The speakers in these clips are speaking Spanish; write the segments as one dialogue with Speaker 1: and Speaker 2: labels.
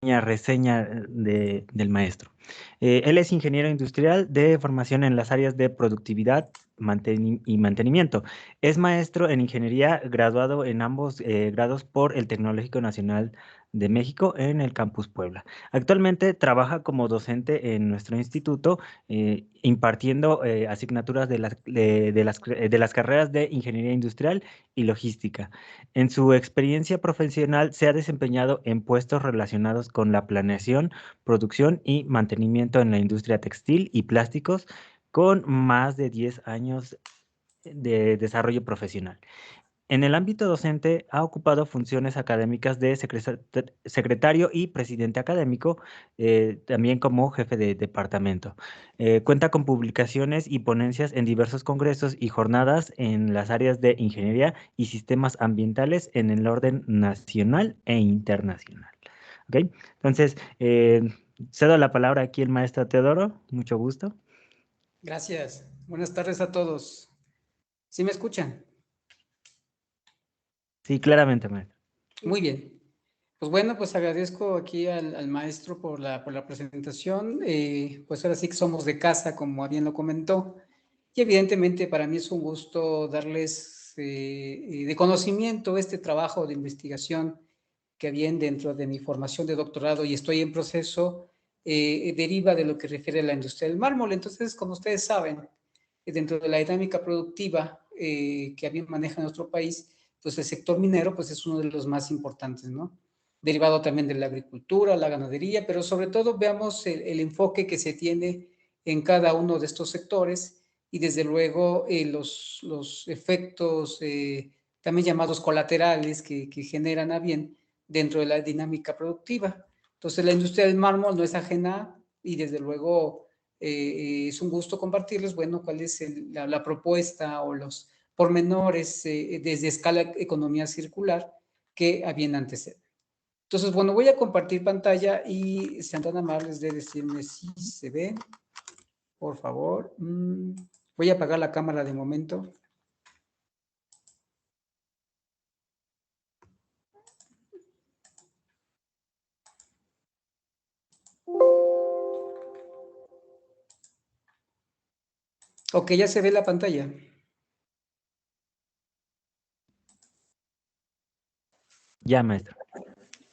Speaker 1: reseña del maestro. Él es ingeniero industrial de formación en las áreas de productividad y mantenimiento. Es maestro en ingeniería, graduado en ambos grados por el Tecnológico Nacional de México en el Campus Puebla. Actualmente trabaja como docente en nuestro instituto, impartiendo asignaturas de las carreras de ingeniería industrial y logística. En su experiencia profesional se ha desempeñado en puestos relacionados con la planeación, producción y mantenimiento en la industria textil y plásticos, con más de 10 años de desarrollo profesional. En el ámbito docente ha ocupado funciones académicas de secretario y presidente académico, también como jefe de departamento. Cuenta con publicaciones y ponencias en diversos congresos y jornadas en las áreas de ingeniería y sistemas ambientales en el orden nacional e internacional. ¿Ok? Entonces, cedo la palabra aquí al maestro Teodoro. Mucho gusto.
Speaker 2: Gracias. Buenas tardes a todos. ¿Sí me escuchan?
Speaker 1: Sí, claramente, maestro.
Speaker 2: Muy bien. Pues bueno, pues agradezco aquí al maestro por la presentación. Pues ahora sí que somos de casa, como bien lo comentó. Y evidentemente para mí es un gusto darles de conocimiento este trabajo de investigación que bien dentro de mi formación de doctorado y estoy en proceso, deriva de lo que refiere a la industria del mármol. Entonces, como ustedes saben, dentro de la dinámica productiva que bien maneja nuestro país, pues el sector minero pues es uno de los más importantes, ¿no? Derivado también de la agricultura, la ganadería, pero sobre todo veamos el enfoque que se tiene en cada uno de estos sectores y desde luego los efectos también llamados colaterales que generan a bien dentro de la dinámica productiva. Entonces la industria del mármol no es ajena y desde luego es un gusto compartirles, bueno, cuál es la propuesta o los pormenores desde escala economía circular que a bien anteceden. Entonces, bueno, voy a compartir pantalla y sean tan amables de decirme si se ve, por favor. Voy a apagar la cámara de momento. Ok, ya se ve la pantalla.
Speaker 1: Ya, maestro.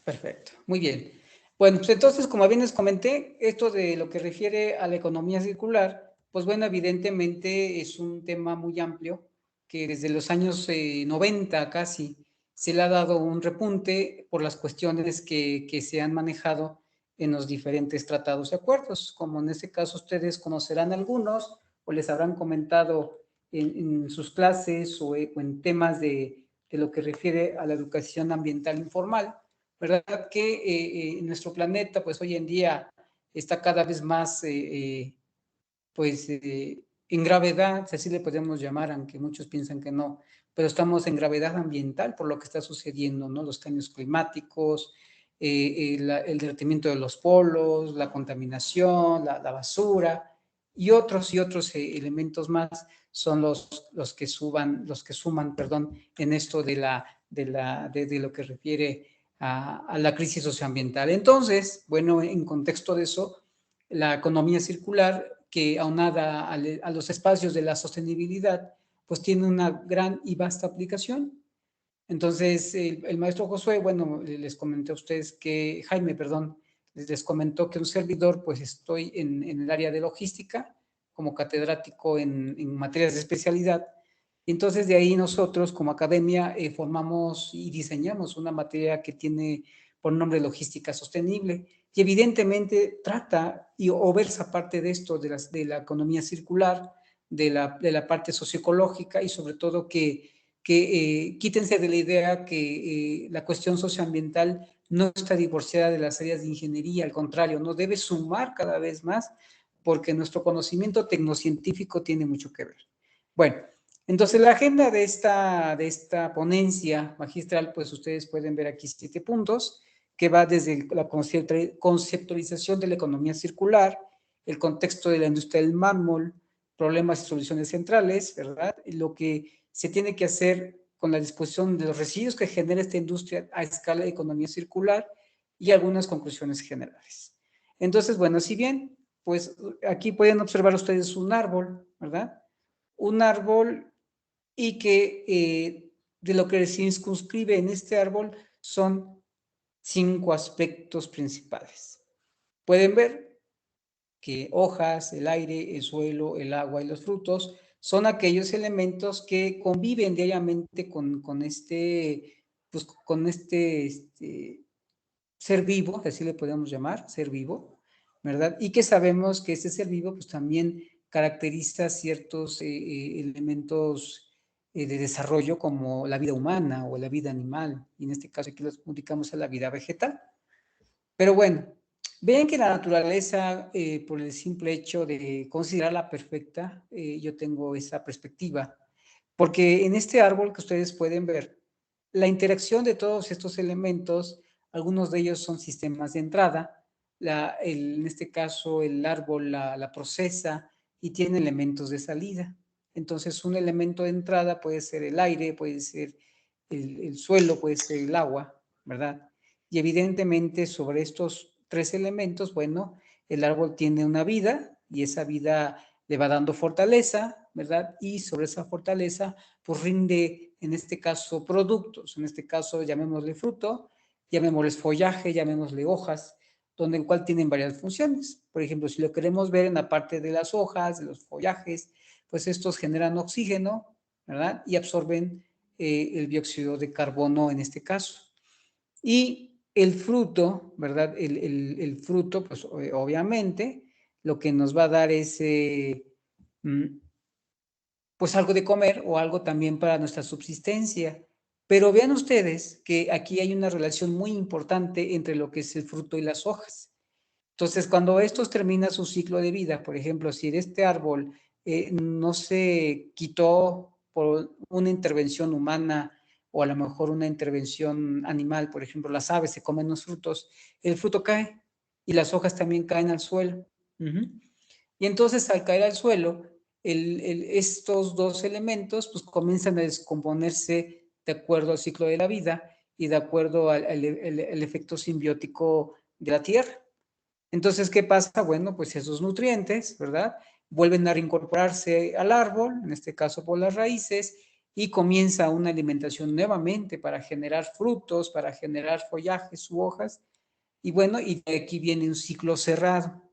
Speaker 2: Perfecto, muy bien. Bueno, pues entonces, como bien les comenté, esto de lo que refiere a la economía circular, pues bueno, evidentemente es un tema muy amplio que desde los años 90 casi se le ha dado un repunte por las cuestiones que se han manejado en los diferentes tratados y acuerdos, como en este caso ustedes conocerán algunos o les habrán comentado en sus clases o en temas de lo que refiere a la educación ambiental informal, ¿verdad? Que nuestro planeta, pues hoy en día está cada vez más, pues, en gravedad, si así le podemos llamar, aunque muchos piensan que no, pero estamos en gravedad ambiental por lo que está sucediendo, ¿no? Los cambios climáticos, el derretimiento de los polos, la contaminación, la basura y otros elementos más son los que suman, perdón, en esto de lo que refiere a la crisis socioambiental. Entonces, bueno, en contexto de eso, la economía circular, que aunada a los espacios de la sostenibilidad, pues tiene una gran y vasta aplicación. Entonces, el maestro Josué, bueno, les comenté a ustedes que, Jaime, perdón, les comentó que un servidor, pues estoy en el área de logística como catedrático en materias de especialidad. Y entonces de ahí nosotros como academia formamos y diseñamos una materia que tiene por nombre logística sostenible y evidentemente trata o versa parte de esto, de la economía circular, de la parte socioecológica y sobre todo que quítense de la idea que la cuestión socioambiental no está divorciada de las áreas de ingeniería, al contrario, no debe sumar cada vez más porque nuestro conocimiento tecnocientífico tiene mucho que ver. Bueno, entonces la agenda de esta ponencia magistral, pues ustedes pueden ver aquí 7 puntos, que va desde la conceptualización de la economía circular, el contexto de la industria del mármol, problemas y soluciones centrales, ¿verdad? Lo que se tiene que hacer con la disposición de los residuos que genera esta industria a escala de economía circular y algunas conclusiones generales. Entonces, bueno, si bien, pues aquí pueden observar ustedes un árbol, ¿verdad? Un árbol y que de lo que se circunscribe en este árbol son 5 aspectos principales. Pueden ver que hojas, el aire, el suelo, el agua y los frutos son aquellos elementos que conviven diariamente con este, pues, con este ser vivo, así le podemos llamar, ser vivo, ¿verdad? Y que sabemos que ese ser vivo pues también caracteriza ciertos elementos de desarrollo como la vida humana o la vida animal, y en este caso aquí los ubicamos a la vida vegetal. Pero bueno, ven que la naturaleza, por el simple hecho de considerarla perfecta, yo tengo esa perspectiva, porque en este árbol que ustedes pueden ver, la interacción de todos estos elementos, algunos de ellos son sistemas de entrada, en este caso el árbol la procesa y tiene elementos de salida. Entonces un elemento de entrada puede ser el aire, puede ser el suelo, puede ser el agua, ¿verdad? Y evidentemente sobre estos 3 elementos, bueno, el árbol tiene una vida y esa vida le va dando fortaleza, ¿verdad? Y sobre esa fortaleza, pues rinde, en este caso, productos, en este caso llamémosle fruto, llamémosle follaje, llamémosle hojas, donde el cual tienen varias funciones. Por ejemplo, si lo queremos ver en la parte de las hojas, de los follajes, pues estos generan oxígeno, ¿verdad? Y absorben el dióxido de carbono en este caso. Y el fruto, ¿verdad? El fruto, pues obviamente, lo que nos va a dar es, pues algo de comer o algo también para nuestra subsistencia. Pero vean ustedes que aquí hay una relación muy importante entre lo que es el fruto y las hojas. Entonces, cuando estos terminan su ciclo de vida, por ejemplo, si de este árbol no se quitó por una intervención humana o a lo mejor una intervención animal, por ejemplo, las aves se comen los frutos, el fruto cae y las hojas también caen al suelo. Y entonces al caer al suelo, estos dos elementos pues comienzan a descomponerse de acuerdo al ciclo de la vida y de acuerdo al efecto simbiótico de la tierra. Entonces, ¿qué pasa? Bueno, pues esos nutrientes, ¿verdad? Vuelven a reincorporarse al árbol, en este caso por las raíces, y comienza una alimentación nuevamente para generar frutos, para generar follajes u hojas. Y bueno, y de aquí viene un ciclo cerrado.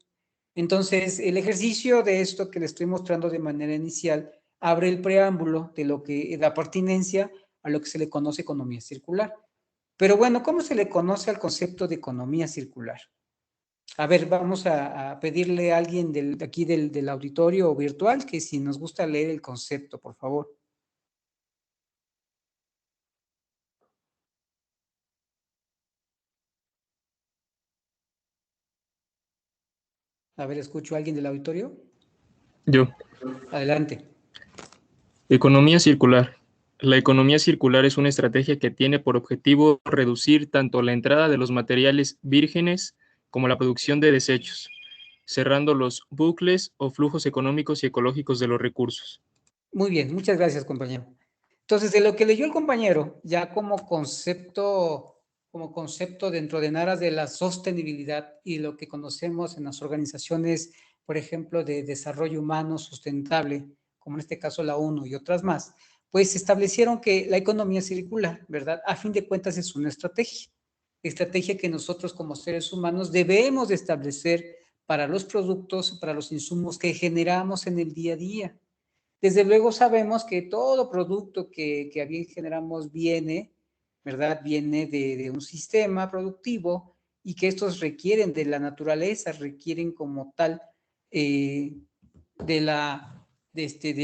Speaker 2: Entonces, el ejercicio de esto que le estoy mostrando de manera inicial abre el preámbulo de lo que da pertinencia a lo que se le conoce economía circular. Pero bueno, ¿cómo se le conoce al concepto de economía circular? A ver, vamos a pedirle a alguien de aquí del auditorio virtual que si nos gusta leer el concepto, por favor. A ver, escucho a alguien del auditorio.
Speaker 3: Yo.
Speaker 2: Adelante.
Speaker 3: Economía circular. La economía circular es una estrategia que tiene por objetivo reducir tanto la entrada de los materiales vírgenes como la producción de desechos, cerrando los bucles o flujos económicos y ecológicos de los recursos.
Speaker 2: Muy bien, muchas gracias, compañero. Entonces, de lo que leyó el compañero, ya como concepto dentro de aras de la sostenibilidad y lo que conocemos en las organizaciones, por ejemplo, de desarrollo humano sustentable, como en este caso la ONU y otras más, pues establecieron que la economía circular, ¿verdad? A fin de cuentas es una estrategia que nosotros como seres humanos debemos de establecer para los productos, para los insumos que generamos en el día a día. Desde luego sabemos que todo producto que bien generamos viene, ¿verdad? Viene de un sistema productivo y que estos requieren de la naturaleza, requieren como tal del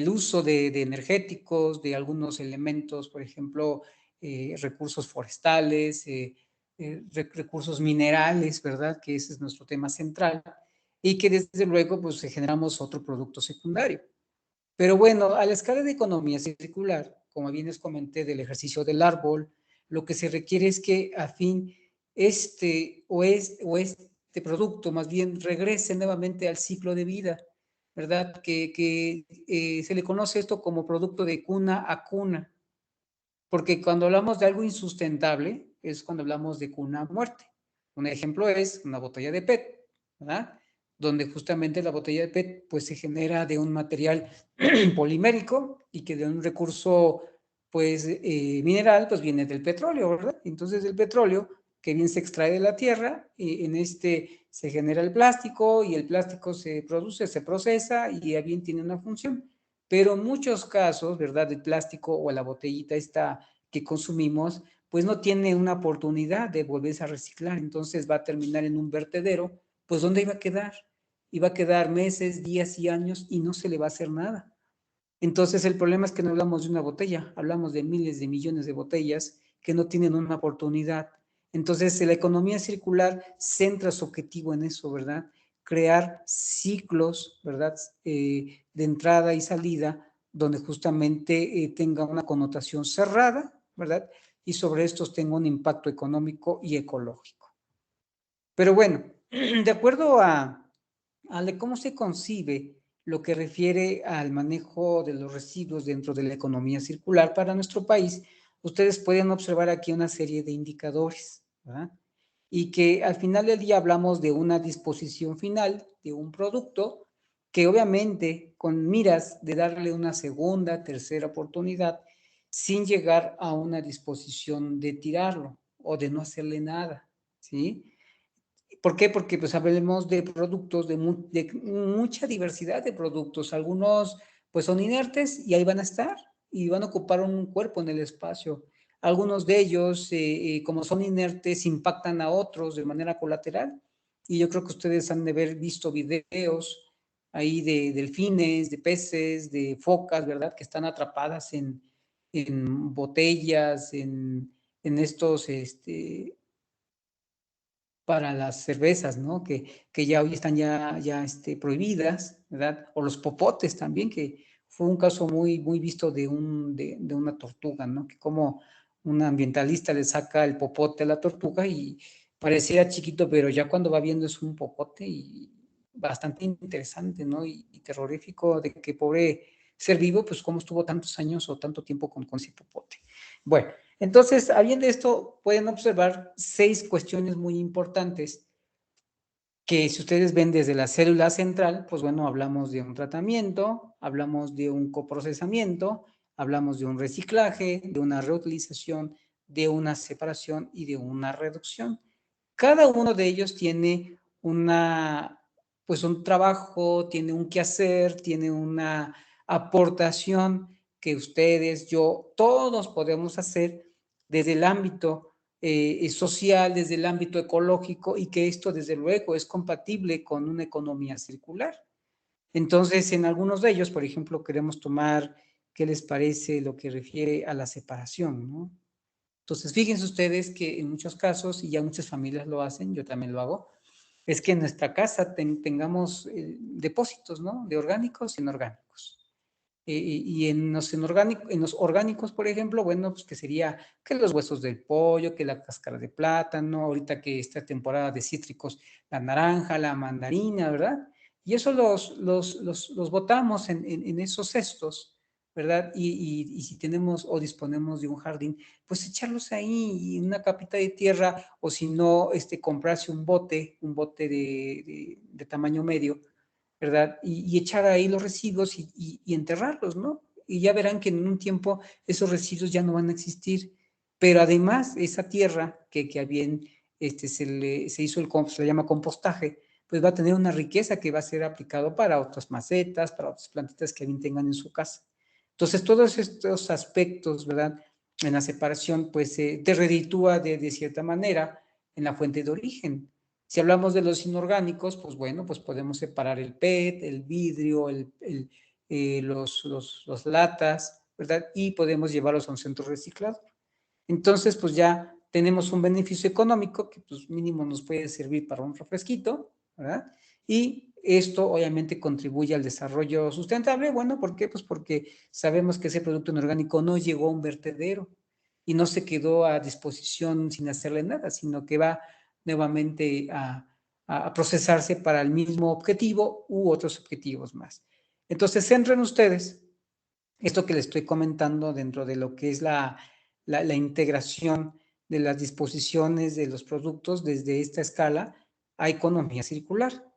Speaker 2: uso de energéticos, de algunos elementos, por ejemplo, recursos forestales, recursos minerales, ¿verdad? Que ese es nuestro tema central y que desde luego pues generamos otro producto secundario. Pero bueno, a la escala de economía circular, como bien les comenté del ejercicio del árbol, lo que se requiere es que a fin este producto más bien regrese nuevamente al ciclo de vida, ¿verdad? Que se le conoce esto como producto de cuna a cuna, porque cuando hablamos de algo insustentable es cuando hablamos de cuna a muerte. Un ejemplo es una botella de PET, ¿verdad? Donde justamente la botella de PET pues se genera de un material polimérico y que de un recurso pues mineral pues viene del petróleo, ¿verdad? Entonces el petróleo que bien se extrae de la tierra, en este se genera el plástico y el plástico se produce, se procesa y ya bien tiene una función. Pero en muchos casos, ¿verdad? El plástico o la botellita esta que consumimos, pues no tiene una oportunidad de volverse a reciclar, entonces va a terminar en un vertedero, pues ¿dónde iba a quedar? Iba a quedar meses, días y años y no se le va a hacer nada. Entonces el problema es que no hablamos de una botella, hablamos de miles de millones de botellas que no tienen una oportunidad. Entonces la economía circular centra su objetivo en eso, ¿verdad? Crear ciclos, ¿verdad? De entrada y salida, donde justamente tenga una connotación cerrada, ¿verdad? Y sobre estos tenga un impacto económico y ecológico. Pero bueno, de acuerdo a cómo se concibe lo que refiere al manejo de los residuos dentro de la economía circular para nuestro país, ustedes pueden observar aquí una serie de indicadores, ¿verdad? Y que al final del día hablamos de una disposición final de un producto que obviamente con miras de darle una segunda, tercera oportunidad sin llegar a una disposición de tirarlo o de no hacerle nada, ¿sí? ¿Por qué? Porque pues hablemos de productos, de mucha diversidad de productos. Algunos pues son inertes y ahí van a estar y van a ocupar un cuerpo en el espacio. Algunos de ellos, como son inertes, impactan a otros de manera colateral. Y yo creo que ustedes han de haber visto videos ahí de delfines, de peces, de focas, ¿verdad? Que están atrapadas en botellas, en estos, para las cervezas, ¿no? Que ya hoy están ya prohibidas, ¿verdad? O los popotes también, que fue un caso muy visto de una tortuga, ¿no? Que como un ambientalista le saca el popote a la tortuga y pareciera chiquito, pero ya cuando va viendo es un popote y bastante interesante, ¿no? Y terrorífico de que pobre ser vivo, pues cómo estuvo tantos años o tanto tiempo con ese popote. Bueno, entonces, habiendo esto, pueden observar 6 cuestiones muy importantes que si ustedes ven desde la célula central, pues bueno, hablamos de un tratamiento, hablamos de un coprocesamiento, hablamos de un reciclaje, de una reutilización, de una separación y de una reducción. Cada uno de ellos tiene pues un trabajo, tiene un quehacer, tiene una aportación que ustedes, yo, todos podemos hacer desde el ámbito social, desde el ámbito ecológico y que esto desde luego es compatible con una economía circular. Entonces, en algunos de ellos, por ejemplo, queremos tomar, ¿qué les parece lo que refiere a la separación, ¿no? Entonces, fíjense ustedes que en muchos casos, y ya muchas familias lo hacen, yo también lo hago, es que en nuestra casa tengamos depósitos, ¿no? De orgánicos e inorgánicos. Y en los orgánicos, por ejemplo, bueno, pues que sería que los huesos del pollo, que la cáscara de plátano, ahorita que esta temporada de cítricos, la naranja, la mandarina, ¿verdad? Y eso los botamos en esos cestos, ¿verdad? Y si tenemos o disponemos de un jardín, pues echarlos ahí en una capita de tierra o si no, comprarse un bote de tamaño medio, ¿verdad? Y echar ahí los residuos y enterrarlos, ¿no? Y ya verán que en un tiempo esos residuos ya no van a existir. Pero además, esa tierra que bien se hizo se le llama compostaje, pues va a tener una riqueza que va a ser aplicado para otras macetas, para otras plantitas que bien tengan en su casa. Entonces, todos estos aspectos, ¿verdad? En la separación, pues te reditúa de cierta manera en la fuente de origen. Si hablamos de los inorgánicos, pues bueno, pues podemos separar el PET, el vidrio, los latas, ¿verdad? Y podemos llevarlos a un centro reciclador. Entonces, pues ya tenemos un beneficio económico que pues mínimo nos puede servir para un refresquito, ¿verdad? Y esto obviamente contribuye al desarrollo sustentable. Bueno, ¿por qué? Pues porque sabemos que ese producto inorgánico no llegó a un vertedero y no se quedó a disposición sin hacerle nada, sino que va nuevamente a procesarse para el mismo objetivo u otros objetivos más. Entonces, centren ustedes esto que les estoy comentando dentro de lo que es la integración de las disposiciones de los productos desde esta escala a economía circular.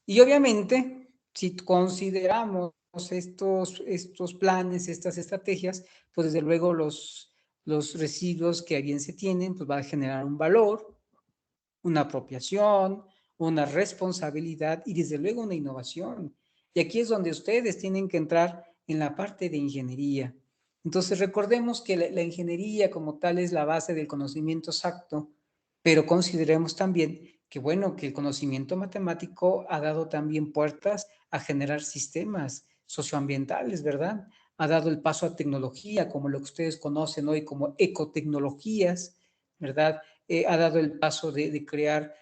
Speaker 2: Y obviamente, si consideramos estos planes, estas estrategias, pues desde luego los residuos que bien se tienen, pues va a generar un valor, una apropiación, una responsabilidad y desde luego una innovación. Y aquí es donde ustedes tienen que entrar en la parte de ingeniería. Entonces recordemos que la ingeniería como tal es la base del conocimiento exacto, pero consideremos también que bueno, que el conocimiento matemático ha dado también puertas a generar sistemas socioambientales, ¿verdad? Ha dado el paso a tecnología, como lo que ustedes conocen hoy como ecotecnologías, ¿verdad? Ha dado el paso de crear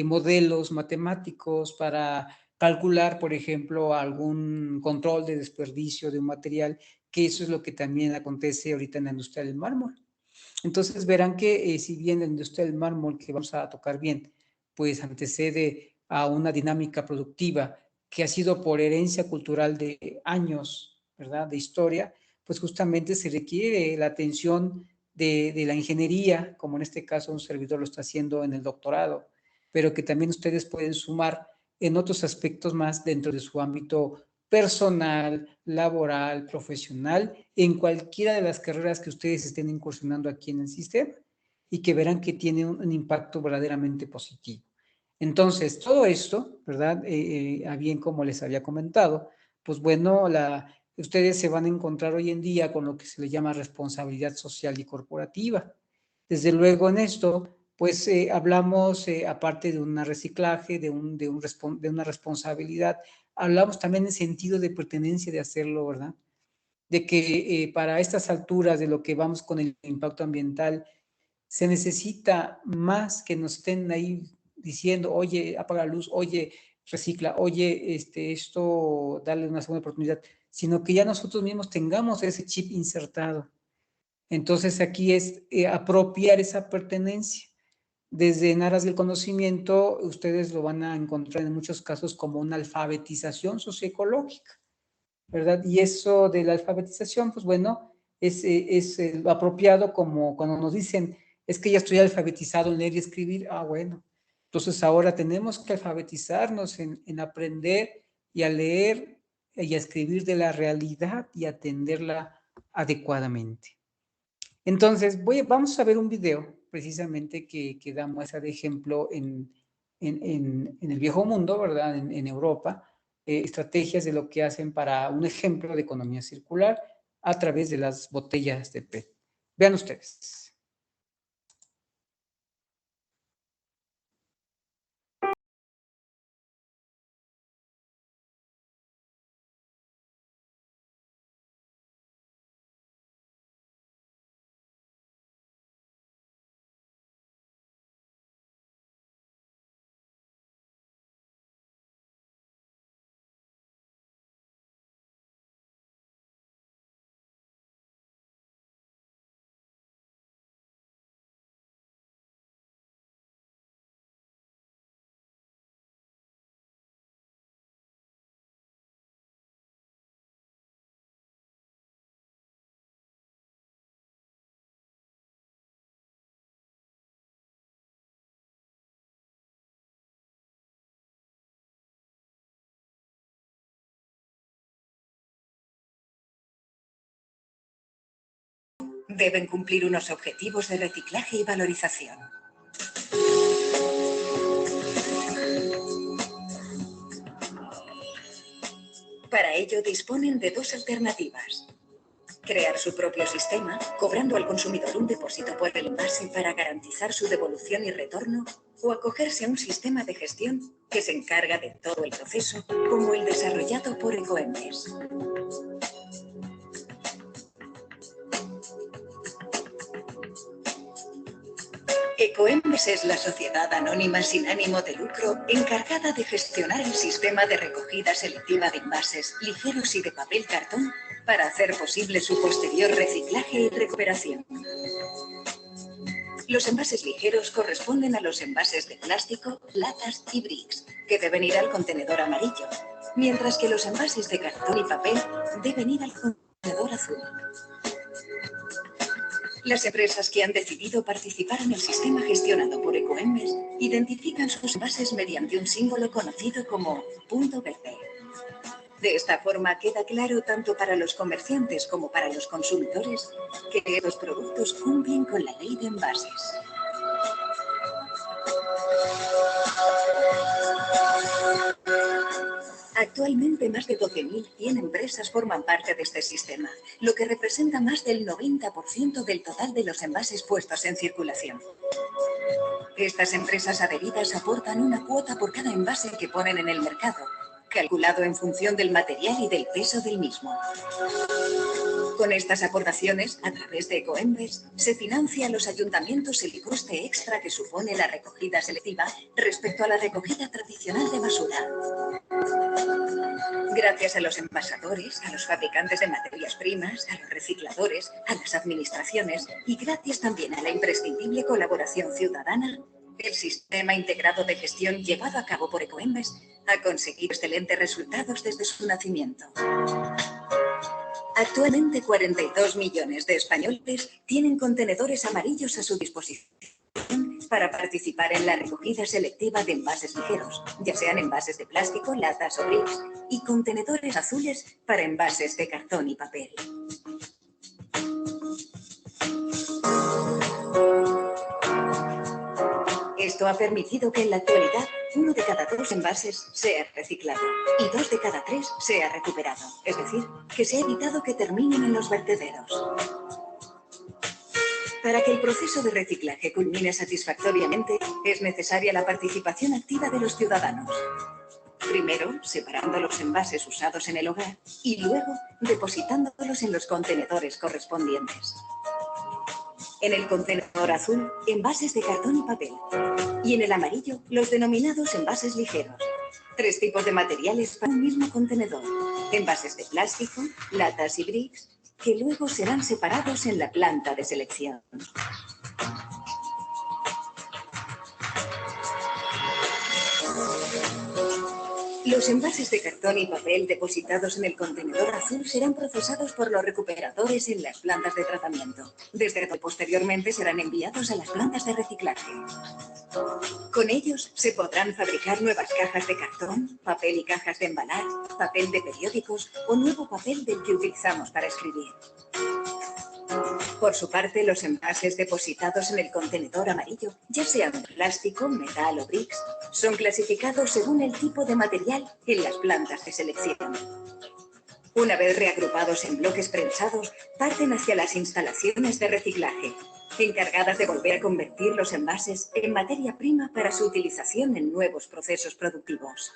Speaker 2: modelos matemáticos para calcular, por ejemplo, algún control de desperdicio de un material, que eso es lo que también acontece ahorita en la industria del mármol. Entonces verán que si bien la industria del mármol, que vamos a tocar bien, pues antecede a una dinámica productiva que ha sido por herencia cultural de años, ¿verdad?, de historia, pues justamente se requiere la atención de la ingeniería, como en este caso un servidor lo está haciendo en el doctorado, pero que también ustedes pueden sumar en otros aspectos más dentro de su ámbito personal, laboral, profesional, en cualquiera de las carreras que ustedes estén incursionando aquí en el sistema y que verán que tiene un impacto verdaderamente positivo. Entonces, todo esto, ¿verdad? A bien como les había comentado, pues bueno, ustedes se van a encontrar hoy en día con lo que se le llama responsabilidad social y corporativa. Desde luego en esto, pues hablamos, aparte de un reciclaje, de una responsabilidad, hablamos también en sentido de pertenencia de hacerlo, ¿verdad? De que para estas alturas de lo que vamos con el impacto ambiental, se necesita más que nos estén ahí diciendo, oye, apaga la luz, oye, recicla, oye, esto, darle una segunda oportunidad, sino que ya nosotros mismos tengamos ese chip insertado. Entonces aquí es apropiar esa pertenencia. Desde en aras del conocimiento, ustedes lo van a encontrar en muchos casos como una alfabetización socioecológica, ¿verdad? Y eso de la alfabetización, pues bueno, es lo apropiado como cuando nos dicen, es que ya estoy alfabetizado en leer y escribir, bueno, entonces ahora tenemos que alfabetizarnos en aprender y a leer y a escribir de la realidad y atenderla adecuadamente. Entonces, vamos a ver un video precisamente que da muestra de ejemplo en el viejo mundo, ¿verdad? En Europa, estrategias de lo que hacen para un ejemplo de economía circular a través de las botellas de PET. Vean ustedes.
Speaker 4: Deben cumplir unos objetivos de reciclaje y valorización. Para ello disponen de dos alternativas. Crear su propio sistema, cobrando al consumidor un depósito por el envase para garantizar su devolución y retorno, o acogerse a un sistema de gestión que se encarga de todo el proceso, como el desarrollado por Ecoembes. Ecoembes es la sociedad anónima sin ánimo de lucro encargada de gestionar el sistema de recogida selectiva de envases ligeros y de papel cartón para hacer posible su posterior reciclaje y recuperación. Los envases ligeros corresponden a los envases de plástico, latas y bricks, que deben ir al contenedor amarillo, mientras que los envases de cartón y papel deben ir al contenedor azul. Las empresas que han decidido participar en el sistema gestionado por Ecoembes identifican sus envases mediante un símbolo conocido como punto verde. De esta forma queda claro tanto para los comerciantes como para los consumidores que estos productos cumplen con la ley de envases. Actualmente más de 12.100 empresas forman parte de este sistema, lo que representa más del 90% del total de los envases puestos en circulación. Estas empresas adheridas aportan una cuota por cada envase que ponen en el mercado, calculado en función del material y del peso del mismo. Con estas aportaciones, a través de Ecoembes, se financia a los ayuntamientos el coste extra que supone la recogida selectiva respecto a la recogida tradicional de basura. Gracias a los envasadores, a los fabricantes de materias primas, a los recicladores, a las administraciones y gracias también a la imprescindible colaboración ciudadana, el sistema integrado de gestión llevado a cabo por Ecoembes ha conseguido excelentes resultados desde su nacimiento. Actualmente 42 millones de españoles tienen contenedores amarillos a su disposición para participar en la recogida selectiva de envases ligeros, ya sean envases de plástico, latas o bricks, y contenedores azules para envases de cartón y papel. Esto ha permitido que en la actualidad 1 de cada 2 envases sea reciclado y 2 de cada 3 sea recuperado, es decir, que se ha evitado que terminen en los vertederos. Para que el proceso de reciclaje culmine satisfactoriamente, es necesaria la participación activa de los ciudadanos. Primero, separando los envases usados en el hogar y luego depositándolos en los contenedores correspondientes. En el contenedor azul, envases de cartón y papel. Y en el amarillo, los denominados envases ligeros. 3 tipos de materiales para un mismo contenedor. Envases de plástico, latas y bricks, que luego serán separados en la planta de selección. Los envases de cartón y papel depositados en el contenedor azul serán procesados por los recuperadores en las plantas de tratamiento, desde donde posteriormente serán enviados a las plantas de reciclaje. Con ellos se podrán fabricar nuevas cajas de cartón, papel y cajas de embalar, papel de periódicos o nuevo papel del que utilizamos para escribir. Por su parte, los envases depositados en el contenedor amarillo, ya sean plástico, metal o bricks, son clasificados según el tipo de material en las plantas de selección. Una vez reagrupados en bloques prensados, parten hacia las instalaciones de reciclaje, encargadas de volver a convertir los envases en materia prima para su utilización en nuevos procesos productivos.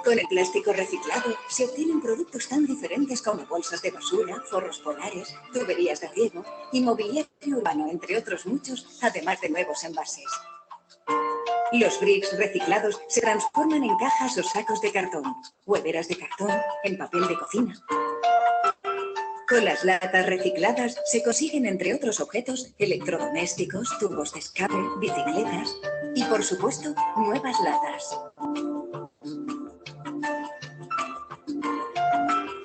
Speaker 4: Con el plástico reciclado se obtienen productos tan diferentes como bolsas de basura, forros polares, tuberías de riego y mobiliario urbano, entre otros muchos, además de nuevos envases. Los bricks reciclados se transforman en cajas o sacos de cartón, hueveras de cartón, en papel de cocina. Con las latas recicladas se consiguen, entre otros objetos, electrodomésticos, tubos de escape, bicicletas y, por supuesto, nuevas latas.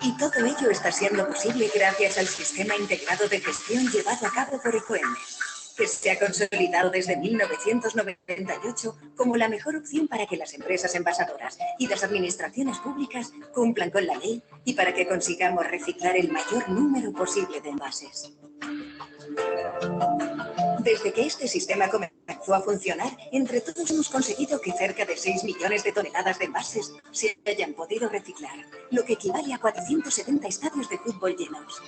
Speaker 4: Y todo ello está siendo posible gracias al sistema integrado de gestión llevado a cabo por Ecoembes, que se ha consolidado desde 1998 como la mejor opción para que las empresas envasadoras y las administraciones públicas cumplan con la ley y para que consigamos reciclar el mayor número posible de envases. Desde que este sistema comenzó a funcionar, entre todos hemos conseguido que cerca de 6 millones de toneladas de envases se hayan podido reciclar, lo que equivale a 470 estadios de fútbol llenos.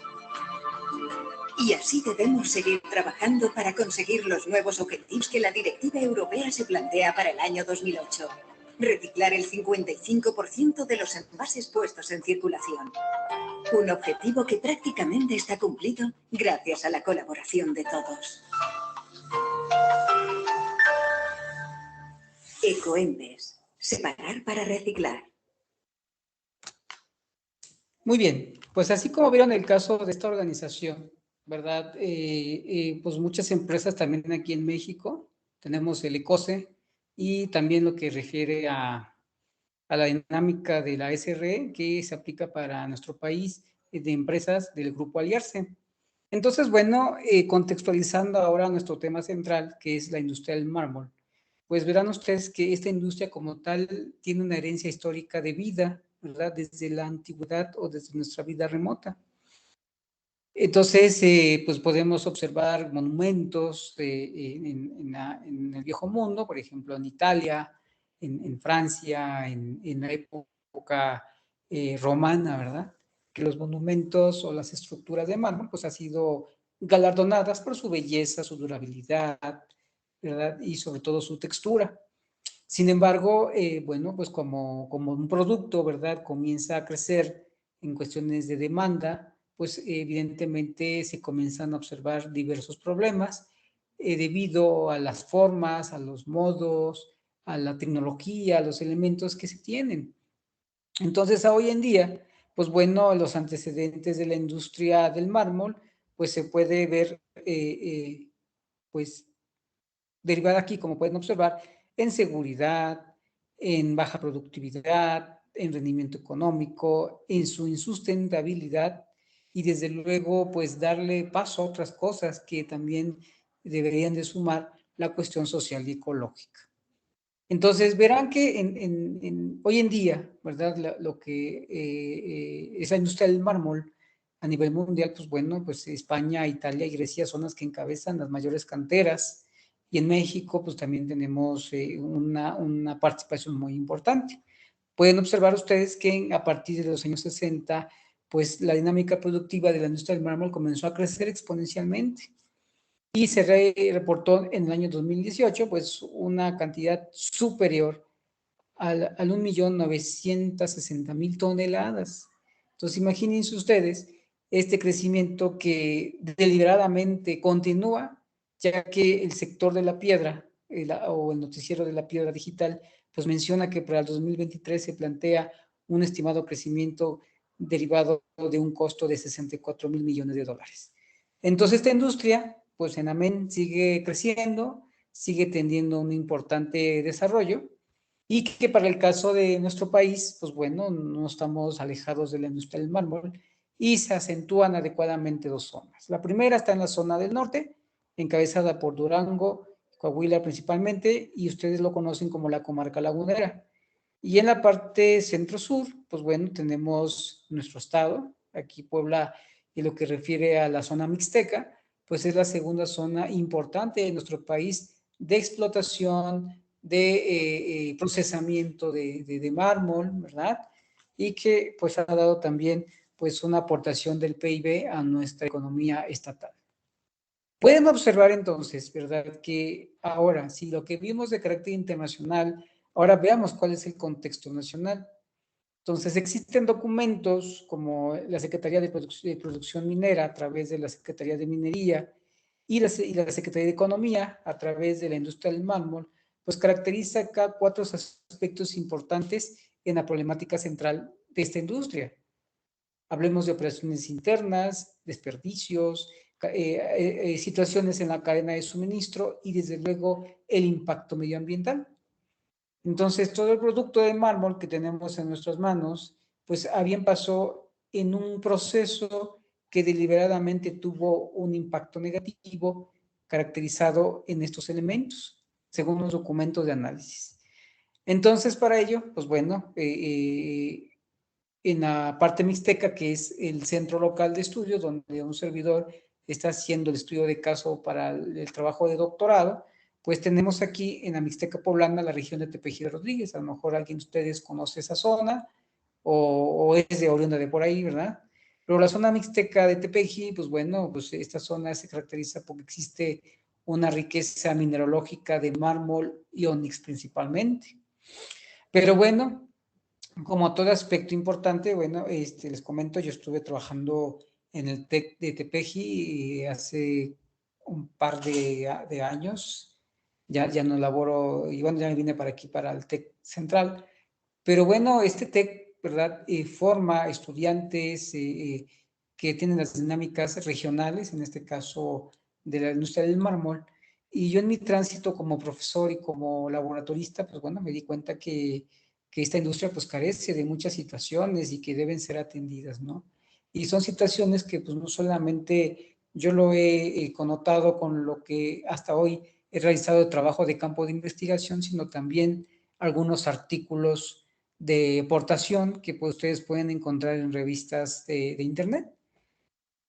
Speaker 4: Y así debemos seguir trabajando para conseguir los nuevos objetivos que la Directiva Europea se plantea para el año 2008. Reciclar el 55% de los envases puestos en circulación. Un objetivo que prácticamente está cumplido gracias a la colaboración de todos. Ecoembes. Separar para reciclar.
Speaker 2: Muy bien, pues así como vieron el caso de esta organización, ¿verdad? Pues muchas empresas también aquí en México tenemos el ECOSE y también lo que refiere a la dinámica de la SRE que se aplica para nuestro país de empresas del Grupo Aliarce. Entonces, bueno, contextualizando ahora nuestro tema central, que es la industria del mármol, pues verán ustedes que esta industria como tal tiene una herencia histórica de vida, ¿verdad? Desde la antigüedad o desde nuestra vida remota. Entonces, pues podemos observar monumentos en el Viejo Mundo, por ejemplo, en Italia, en Francia, en la época romana, ¿verdad? Que los monumentos o las estructuras de mármol, pues han sido galardonadas por su belleza, su durabilidad, ¿verdad? Y sobre todo su textura. Sin embargo, bueno, pues como un producto, ¿verdad? Comienza a crecer en cuestiones de demanda, pues evidentemente se comienzan a observar diversos problemas debido a las formas, a los modos, a la tecnología, a los elementos que se tienen. Entonces, hoy en día, pues bueno, los antecedentes de la industria del mármol, pues se puede ver, pues derivada aquí, como pueden observar, en seguridad, en baja productividad, en rendimiento económico, en su insustentabilidad y desde luego pues darle paso a otras cosas que también deberían de sumar la cuestión social y ecológica. Entonces verán que hoy en día, ¿verdad? Lo que es la industria del mármol a nivel mundial, pues bueno, pues España, Italia y Grecia son las que encabezan las mayores canteras y en México pues también tenemos una participación muy importante. Pueden observar ustedes que a partir de los años 60, pues la dinámica productiva de la industria del mármol comenzó a crecer exponencialmente y se reportó en el año 2018 pues una cantidad superior al 1.960.000 toneladas. Entonces imagínense ustedes este crecimiento que deliberadamente continúa, ya que el sector de la piedra o el noticiero de la piedra digital pues menciona que para el 2023 se plantea un estimado crecimiento derivado de un costo de 64.000 millones de dólares. Entonces esta industria pues en amén sigue creciendo, sigue teniendo un importante desarrollo y que para el caso de nuestro país, pues bueno, no estamos alejados de la industria del mármol y se acentúan adecuadamente dos zonas. La primera está en la zona del norte, encabezada por Durango, Coahuila principalmente, y ustedes lo conocen como la comarca lagunera. Y en la parte centro-sur, pues bueno, tenemos nuestro estado, aquí Puebla, y lo que refiere a la zona mixteca, pues es la segunda zona importante de nuestro país de explotación, de procesamiento de mármol, ¿verdad? Y que pues ha dado también pues una aportación del PIB a nuestra economía estatal. Pueden observar entonces, ¿verdad? Que ahora, si lo que vimos de carácter internacional, ahora veamos cuál es el contexto nacional. Entonces, existen documentos como la Secretaría de Producción Minera a través de la Secretaría de Minería y la Secretaría de Economía a través de la industria del mármol, pues caracteriza acá cuatro aspectos importantes en la problemática central de esta industria. Hablemos de operaciones internas, desperdicios, situaciones en la cadena de suministro y desde luego el impacto medioambiental. Entonces, todo el producto de mármol que tenemos en nuestras manos, pues bien pasó en un proceso que deliberadamente tuvo un impacto negativo caracterizado en estos elementos, según los documentos de análisis. Entonces, para ello, pues bueno, en la parte mixteca, que es el centro local de estudios, donde un servidor está haciendo el estudio de caso para el trabajo de doctorado, pues tenemos aquí en la Mixteca Poblana la región de Tepeji de Rodríguez. A lo mejor alguien de ustedes conoce esa zona o es de oriunda de por ahí, ¿verdad? Pero la zona mixteca de Tepeji, pues bueno, pues esta zona se caracteriza porque existe una riqueza mineralógica de mármol y ónix principalmente. Pero bueno, como todo aspecto importante, bueno, les comento, yo estuve trabajando en el TEC de Tepeji hace un par de años, ya no laboro, y bueno, ya me vine para aquí, para el TEC Central, pero bueno, este TEC, ¿verdad? Forma estudiantes que tienen las dinámicas regionales, en este caso de la industria del mármol, Y yo en mi tránsito como profesor y como laboratorista, pues bueno, me di cuenta que esta industria pues carece de muchas situaciones y que deben ser atendidas, ¿no? Y son situaciones que pues no solamente yo lo he connotado con lo que hasta hoy he realizado de trabajo de campo de investigación, sino también algunos artículos de aportación que pues, ustedes pueden encontrar en revistas de internet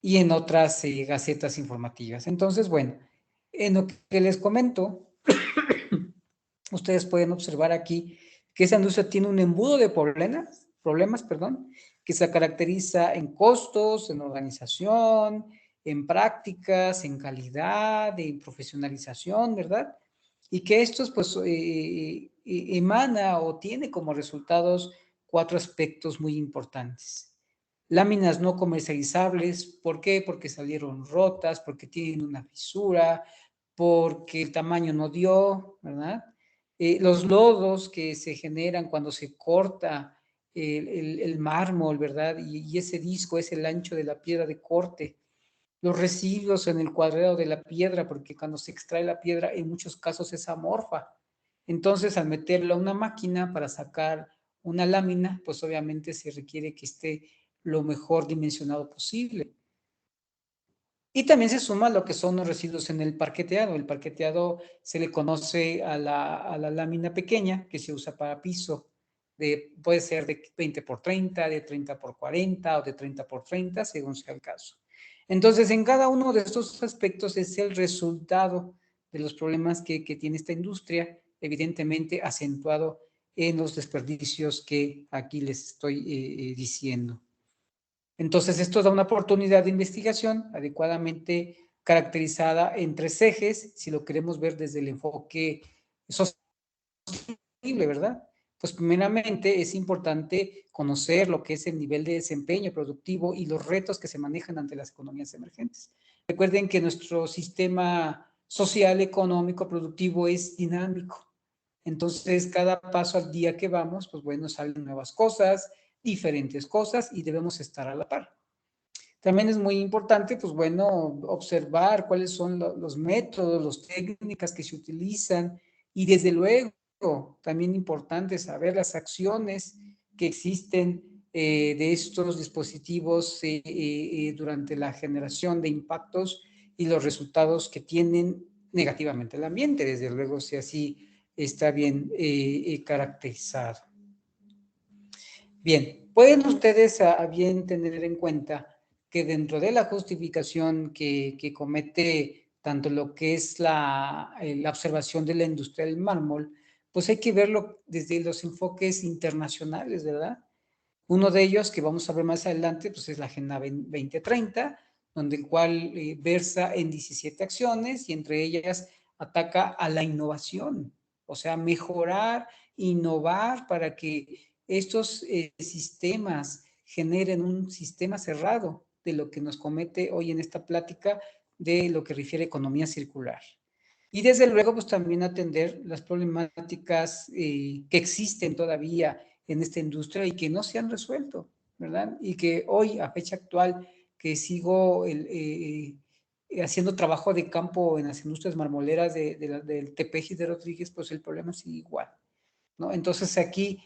Speaker 2: y en otras gacetas informativas. Entonces, bueno, en lo que les comento, ustedes pueden observar aquí que esa industria tiene un embudo de problemas, que se caracteriza en costos, en organización, en prácticas, en calidad, en profesionalización, ¿verdad? Y que estos pues emana o tiene como resultados 4 aspectos muy importantes. Láminas no comercializables, ¿por qué? Porque salieron rotas, porque tienen una fisura, porque el tamaño no dio, ¿verdad? Los lodos que se generan cuando se corta el mármol, ¿verdad? Y ese disco es el ancho de la piedra de corte. Los residuos en el cuadrado de la piedra, porque cuando se extrae la piedra en muchos casos es amorfa. Entonces, al meterla a una máquina para sacar una lámina, pues obviamente se requiere que esté lo mejor dimensionado posible. Y también se suma lo que son los residuos en el parqueteado. El parqueteado se le conoce a la lámina pequeña que se usa para piso. Puede ser de 20 por 30, de 30 por 40 o de 30 por 30, según sea el caso. Entonces, en cada uno de estos aspectos es el resultado de los problemas que tiene esta industria, evidentemente acentuado en los desperdicios que aquí les estoy diciendo. Entonces, esto da una oportunidad de investigación adecuadamente caracterizada en 3 ejes, si lo queremos ver desde el enfoque sostenible, ¿verdad? Pues primeramente es importante conocer lo que es el nivel de desempeño productivo y los retos que se manejan ante las economías emergentes. Recuerden que nuestro sistema social, económico, productivo es dinámico. Entonces, cada paso al día que vamos, pues bueno, salen nuevas cosas, diferentes cosas y debemos estar a la par. También es muy importante, pues bueno, observar cuáles son los métodos, las técnicas que se utilizan y desde luego también importante saber las acciones que existen de estos dispositivos durante la generación de impactos y los resultados que tienen negativamente el ambiente, desde luego si así está bien caracterizado. Bien, pueden ustedes a bien tener en cuenta que dentro de la justificación que comete tanto lo que es la observación de la industria del mármol, pues hay que verlo desde los enfoques internacionales, ¿verdad? Uno de ellos, que vamos a ver más adelante, pues es la Agenda 2030, donde el cual versa en 17 acciones y entre ellas ataca a la innovación, o sea, mejorar, innovar para que estos sistemas generen un sistema cerrado de lo que nos comete hoy en esta plática de lo que refiere a economía circular. Y desde luego, pues también atender las problemáticas que existen todavía en esta industria y que no se han resuelto, ¿verdad? Y que hoy, a fecha actual, que sigo haciendo trabajo de campo en las industrias marmoleras del Tepeji de Rodríguez, pues el problema sigue igual, ¿no? Entonces aquí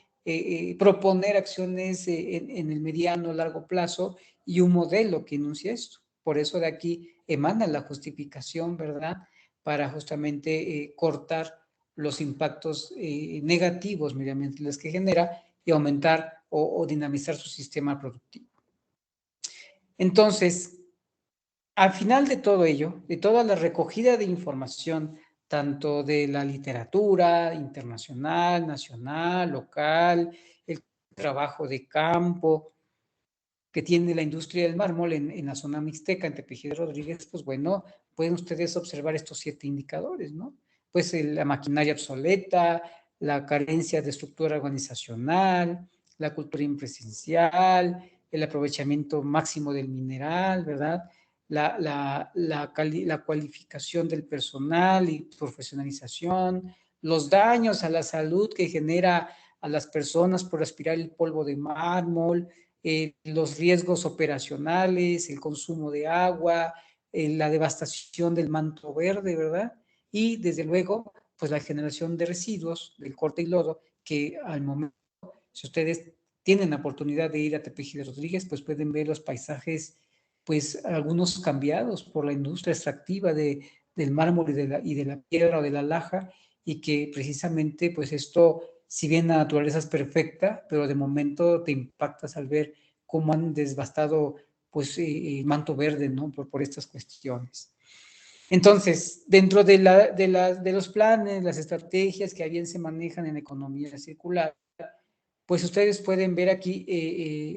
Speaker 2: proponer acciones en el mediano, largo plazo y un modelo que enuncie esto. Por eso de aquí emana la justificación, ¿verdad? Para justamente cortar los impactos negativos medioambientales que genera y aumentar o dinamizar su sistema productivo. Entonces, al final de todo ello, de toda la recogida de información, tanto de la literatura internacional, nacional, local, el trabajo de campo que tiene la industria del mármol en la zona mixteca, en Tepeji de Rodríguez, pues bueno, pueden ustedes observar estos 7 indicadores, ¿no? Pues la maquinaria obsoleta, la carencia de estructura organizacional, la cultura impresencial, el aprovechamiento máximo del mineral, ¿verdad? La cualificación del personal y profesionalización, los daños a la salud que genera a las personas por aspirar el polvo de mármol, los riesgos operacionales, el consumo de agua, la devastación del manto verde, ¿verdad? y desde luego, pues la generación de residuos del corte y lodo, que al momento, si ustedes tienen la oportunidad de ir a Tepeji de Rodríguez, pues pueden ver los paisajes, pues algunos cambiados por la industria extractiva del mármol y de la piedra o de la laja, y que precisamente, pues esto, si bien la naturaleza es perfecta, pero de momento te impactas al ver cómo han devastado, pues, el manto verde, ¿no? Por estas cuestiones. Entonces, dentro de los planes, las estrategias que bien se manejan en economía circular, pues ustedes pueden ver aquí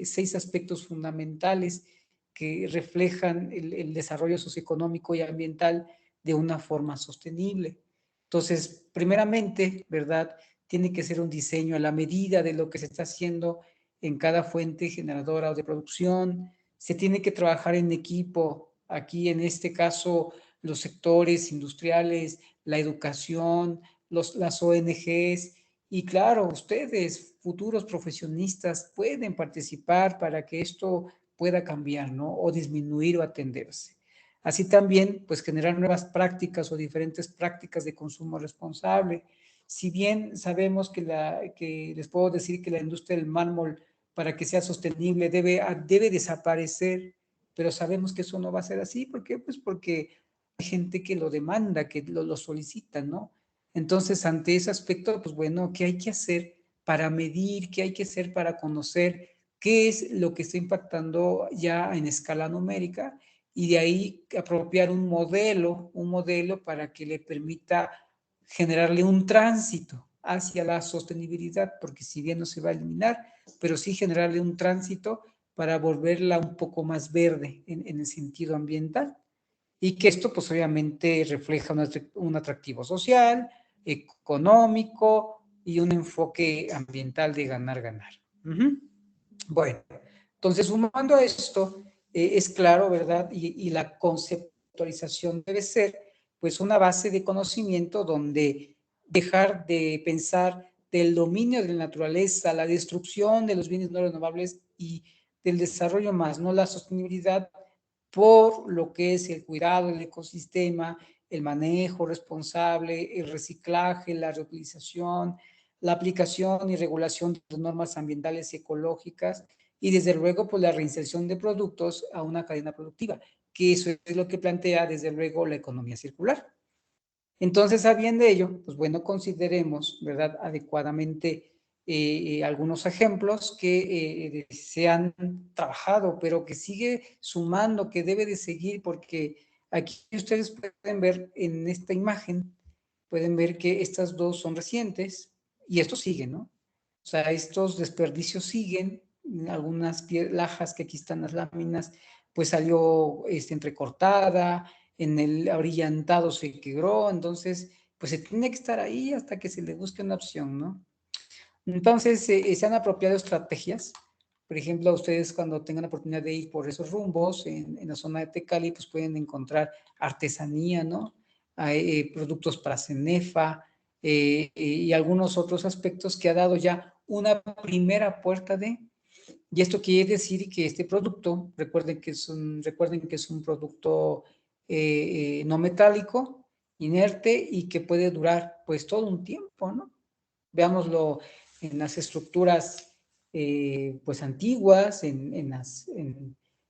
Speaker 2: 6 aspectos fundamentales que reflejan el desarrollo socioeconómico y ambiental de una forma sostenible. Entonces, primeramente, ¿verdad? Tiene que ser un diseño a la medida de lo que se está haciendo en cada fuente generadora o de producción. Se tiene que trabajar en equipo. Aquí, en este caso, los sectores industriales, la educación, las ONGs, y claro, ustedes, futuros profesionistas, pueden participar para que esto pueda cambiar, ¿no? O disminuir o atenderse. Así también, pues generar nuevas prácticas o diferentes prácticas de consumo responsable. Si bien sabemos que les puedo decir que la industria del mármol, para que sea sostenible, debe desaparecer, pero sabemos que eso no va a ser así. ¿Por qué? Pues porque hay gente que lo demanda, que lo solicita, ¿no? Entonces, ante ese aspecto, pues bueno, ¿qué hay que hacer para medir? ¿Qué hay que hacer para conocer qué es lo que está impactando ya en escala numérica? Y de ahí apropiar un modelo para que le permita generarle un tránsito hacia la sostenibilidad, porque si bien no se va a eliminar, pero sí generarle un tránsito para volverla un poco más verde en el sentido ambiental. Y que esto pues obviamente refleja un atractivo social, económico y un enfoque ambiental de ganar-ganar. Bueno, entonces sumando a esto, es claro, ¿verdad? Y la conceptualización debe ser pues una base de conocimiento donde dejar de pensar del dominio de la naturaleza, la destrucción de los bienes no renovables y del desarrollo más, no la sostenibilidad, por lo que es el cuidado del ecosistema, el manejo responsable, el reciclaje, la reutilización, la aplicación y regulación de normas ambientales y ecológicas, y desde luego pues la reinserción de productos a una cadena productiva, que eso es lo que plantea desde luego la economía circular. Entonces, sabiendo ello, pues bueno, consideremos, ¿verdad?, adecuadamente algunos ejemplos que se han trabajado, pero que sigue sumando, que debe de seguir, porque aquí ustedes pueden ver en esta imagen, pueden ver que estas dos son recientes y esto sigue, ¿no? O sea, estos desperdicios siguen, algunas lajas que aquí están las láminas, pues salió entrecortada, en el abrillantado se quebró, entonces pues se tiene que estar ahí hasta que se le busque una opción, ¿no? Entonces se han apropiado estrategias, por ejemplo, ustedes cuando tengan la oportunidad de ir por esos rumbos en la zona de Tecali, pues pueden encontrar artesanía, ¿no? Hay productos para Cenefa y algunos otros aspectos que ha dado ya una primera puerta de... Y esto quiere decir que este producto, recuerden que es un producto no metálico, inerte y que puede durar pues todo un tiempo, ¿no? Veámoslo en las estructuras pues antiguas,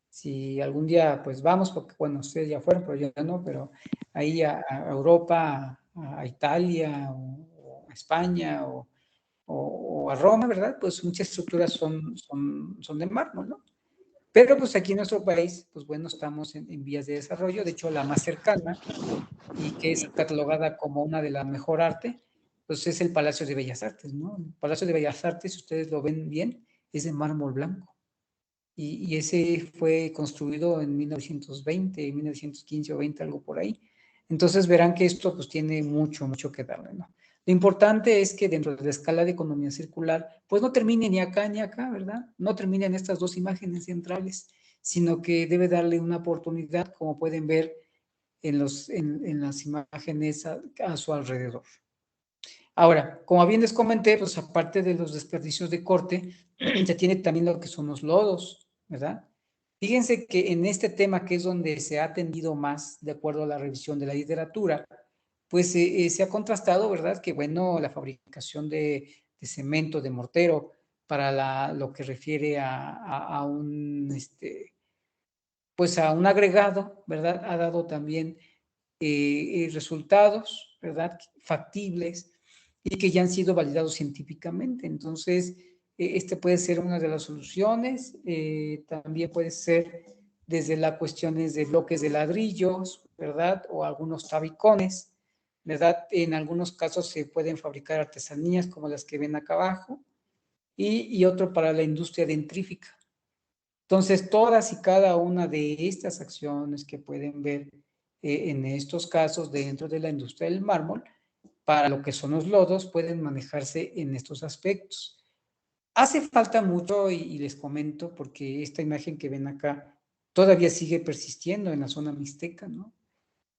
Speaker 2: si algún día pues vamos, porque bueno, ustedes ya fueron, pero yo no, pero ahí a Europa, a Italia o a España o a Roma, ¿verdad? Pues muchas estructuras son de mármol, ¿no? Pero pues aquí en nuestro país, pues bueno, estamos en vías de desarrollo, de hecho la más cercana y que es catalogada como una de la mejor arte, pues es el Palacio de Bellas Artes, ¿no? El Palacio de Bellas Artes, si ustedes lo ven bien, es de mármol blanco. Y ese fue construido en 1920, 1915 o 20, algo por ahí. Entonces verán que esto pues tiene mucho que darle, ¿no? Lo importante es que dentro de la escala de economía circular, pues no termine ni acá, ¿verdad? No termine en estas dos imágenes centrales, sino que debe darle una oportunidad, como pueden ver en las imágenes a su alrededor. Ahora, como bien les comenté, pues aparte de los desperdicios de corte, se tiene también lo que son los lodos, ¿verdad? Fíjense que en este tema, que es donde se ha atendido más, de acuerdo a la revisión de la literatura, pues se ha contrastado, ¿verdad? Que bueno, la fabricación de cemento, de mortero, para lo que refiere a un, pues a un agregado, ¿verdad? Ha dado también resultados, ¿verdad? Factibles y que ya han sido validados científicamente. Entonces, este puede ser una de las soluciones. También puede ser desde las cuestiones de bloques de ladrillos, ¿verdad? O algunos tabicones, ¿verdad? En algunos casos se pueden fabricar artesanías como las que ven acá abajo y otro para la industria dentrífica. Entonces, todas y cada una de estas acciones que pueden ver en estos casos dentro de la industria del mármol, para lo que son los lodos, pueden manejarse en estos aspectos. Hace falta mucho, y les comento, porque esta imagen que ven acá todavía sigue persistiendo en la zona mixteca, ¿no?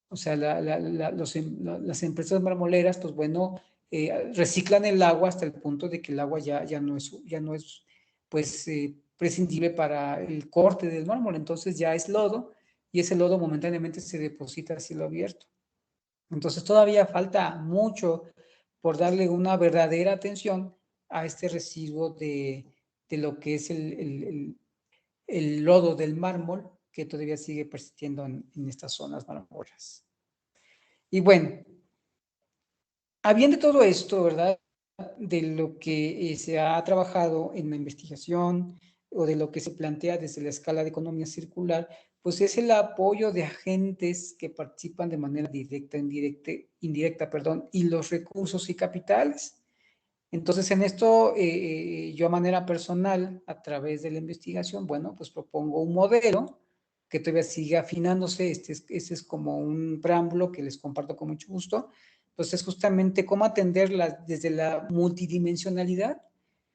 Speaker 2: O sea, las empresas marmoleras, pues bueno, reciclan el agua hasta el punto de que el agua ya no es pues, prescindible para el corte del mármol. Entonces ya es lodo y ese lodo momentáneamente se deposita a cielo abierto. Entonces todavía falta mucho por darle una verdadera atención a este residuo de lo que es el lodo del mármol que todavía sigue persistiendo en estas zonas marmoleras. Y bueno, habiendo todo esto, ¿verdad? De lo que se ha trabajado en la investigación o de lo que se plantea desde la escala de economía circular, pues es el apoyo de agentes que participan de manera directa, indirecta, perdón, y los recursos y capitales. Entonces, en esto, yo a manera personal, a través de la investigación, bueno, pues propongo un modelo que todavía sigue afinándose. Este es como un preámbulo que les comparto con mucho gusto. Entonces, justamente cómo atenderla desde la multidimensionalidad.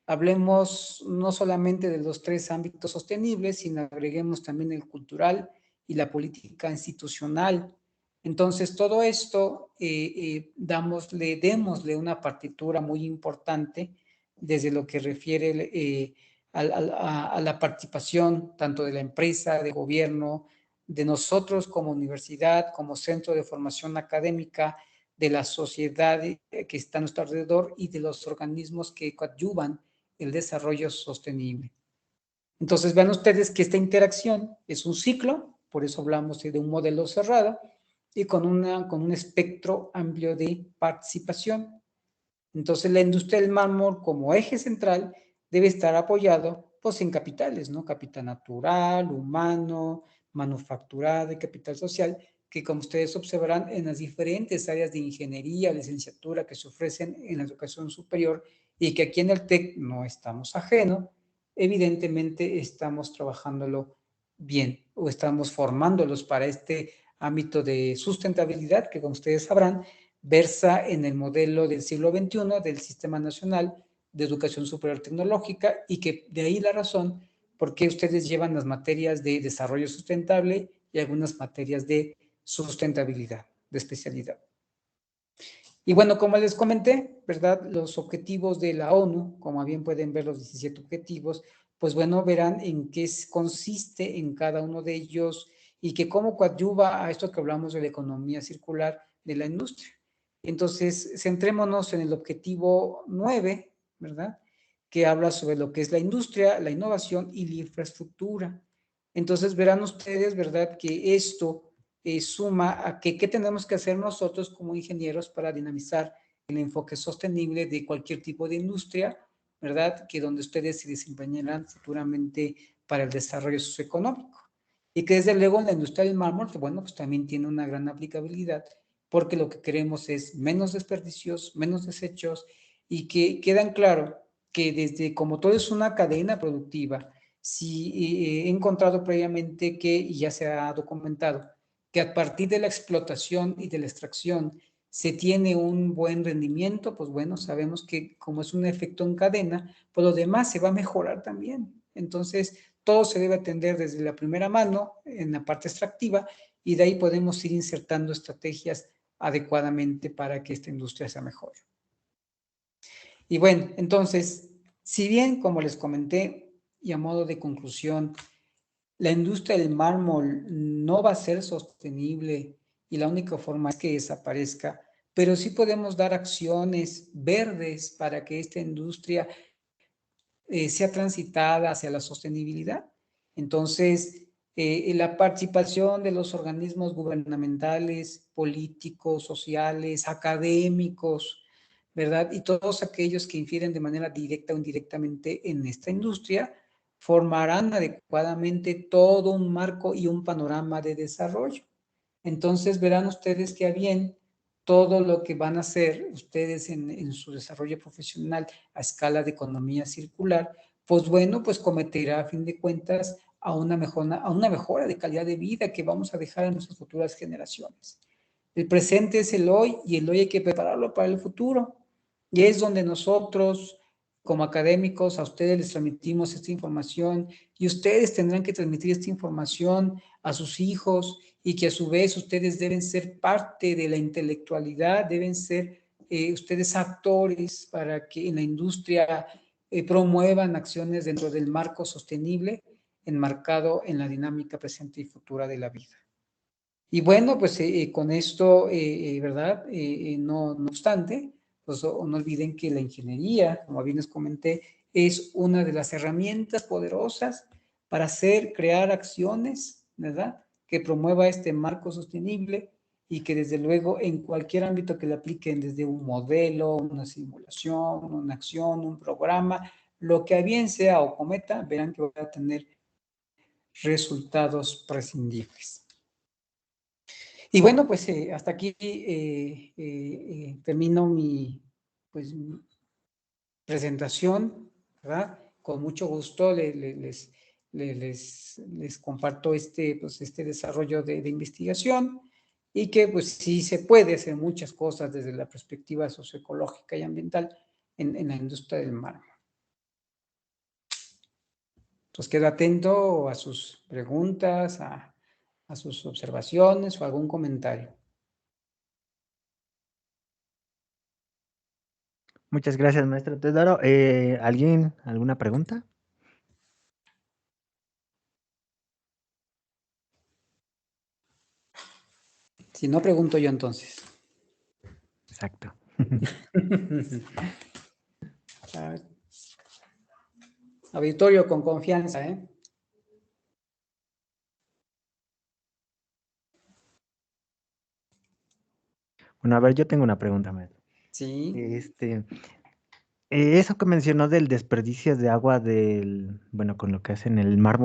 Speaker 2: Hablemos no solamente de los 3 ámbitos sostenibles, sino agreguemos también el cultural y la política institucional. Entonces, todo esto, démosle una partitura muy importante desde lo que refiere a la participación tanto de la empresa, de gobierno, de nosotros como universidad, como centro de formación académica, de la sociedad que está a nuestro alrededor y de los organismos que coadyuvan el desarrollo sostenible. Entonces, vean ustedes que esta interacción es un ciclo, por eso hablamos de un modelo cerrado, y con un espectro amplio de participación. Entonces, la industria del mármol como eje central debe estar apoyado pues, en capitales, ¿no? Capital natural, humano, manufacturado y capital social, que como ustedes observarán en las diferentes áreas de ingeniería, licenciatura que se ofrecen en la educación superior y que aquí en el TEC no estamos ajeno, evidentemente estamos trabajándolo bien o estamos formándolos para este ámbito de sustentabilidad que como ustedes sabrán versa en el modelo del siglo XXI del Sistema Nacional de Educación Superior Tecnológica y que de ahí la razón por qué ustedes llevan las materias de desarrollo sustentable y algunas materias de sustentabilidad, de especialidad. Y bueno, como les comenté, ¿verdad? Los objetivos de la ONU, como bien pueden ver los 17 objetivos, pues bueno, verán en qué consiste en cada uno de ellos y que cómo coadyuva a esto que hablamos de la economía circular de la industria. Entonces, centrémonos en el objetivo 9, ¿verdad? Que habla sobre lo que es la industria, la innovación y la infraestructura. Entonces, verán ustedes, ¿verdad? Que esto suma a que qué tenemos que hacer nosotros como ingenieros para dinamizar el enfoque sostenible de cualquier tipo de industria, ¿verdad? Que donde ustedes se desempeñarán futuramente para el desarrollo socioeconómico. Y que desde luego en la industria del mármol, que bueno, pues también tiene una gran aplicabilidad, porque lo que queremos es menos desperdicios, menos desechos, y que quedan claro que desde como todo es una cadena productiva, si he encontrado previamente que, y ya se ha documentado, que a partir de la explotación y de la extracción se tiene un buen rendimiento, pues bueno, sabemos que como es un efecto en cadena, pues lo demás se va a mejorar también. Entonces, todo se debe atender desde la primera mano, en la parte extractiva, y de ahí podemos ir insertando estrategias adecuadamente para que esta industria sea mejor. Y bueno, entonces, si bien, como les comenté, y a modo de conclusión, la industria del mármol no va a ser sostenible y la única forma es que desaparezca, pero sí podemos dar acciones verdes para que esta industria sea transitada hacia la sostenibilidad. Entonces, la participación de los organismos gubernamentales, políticos, sociales, académicos, ¿verdad? Y todos aquellos que infieren de manera directa o indirectamente en esta industria, formarán adecuadamente todo un marco y un panorama de desarrollo. Entonces verán ustedes que a bien todo lo que van a hacer ustedes en su desarrollo profesional a escala de economía circular, pues bueno, pues cometerá a fin de cuentas a una mejora de calidad de vida que vamos a dejar a nuestras futuras generaciones. El presente es el hoy y el hoy hay que prepararlo para el futuro. Y es donde nosotros, como académicos, a ustedes les transmitimos esta información y ustedes tendrán que transmitir esta información a sus hijos y que a su vez ustedes deben ser parte de la intelectualidad, deben ser ustedes actores para que en la industria promuevan acciones dentro del marco sostenible enmarcado en la dinámica presente y futura de la vida. Y bueno, pues con esto, ¿verdad? No obstante, pues no olviden que la ingeniería, como bien les comenté, es una de las herramientas poderosas para crear acciones, ¿verdad? Que promueva este marco sostenible y que desde luego en cualquier ámbito que le apliquen, desde un modelo, una simulación, una acción, un programa, lo que a bien sea o cometa, verán que va a tener resultados prescindibles. Y bueno, pues hasta aquí termino mi presentación, ¿verdad? Con mucho gusto les comparto este desarrollo de investigación y que pues sí se puede hacer muchas cosas desde la perspectiva socioecológica y ambiental en la industria del mármol. Entonces quedo atento a sus preguntas, a sus observaciones o algún comentario.
Speaker 1: Muchas gracias, maestro Teodoro. ¿Alguna pregunta?
Speaker 2: Si no, pregunto yo entonces.
Speaker 1: Exacto.
Speaker 2: Auditorio, con confianza, ¿eh?
Speaker 1: Bueno, a ver, yo tengo una pregunta, maestro.
Speaker 2: Sí.
Speaker 1: Eso que mencionó del desperdicio de agua con lo que hacen el mármol.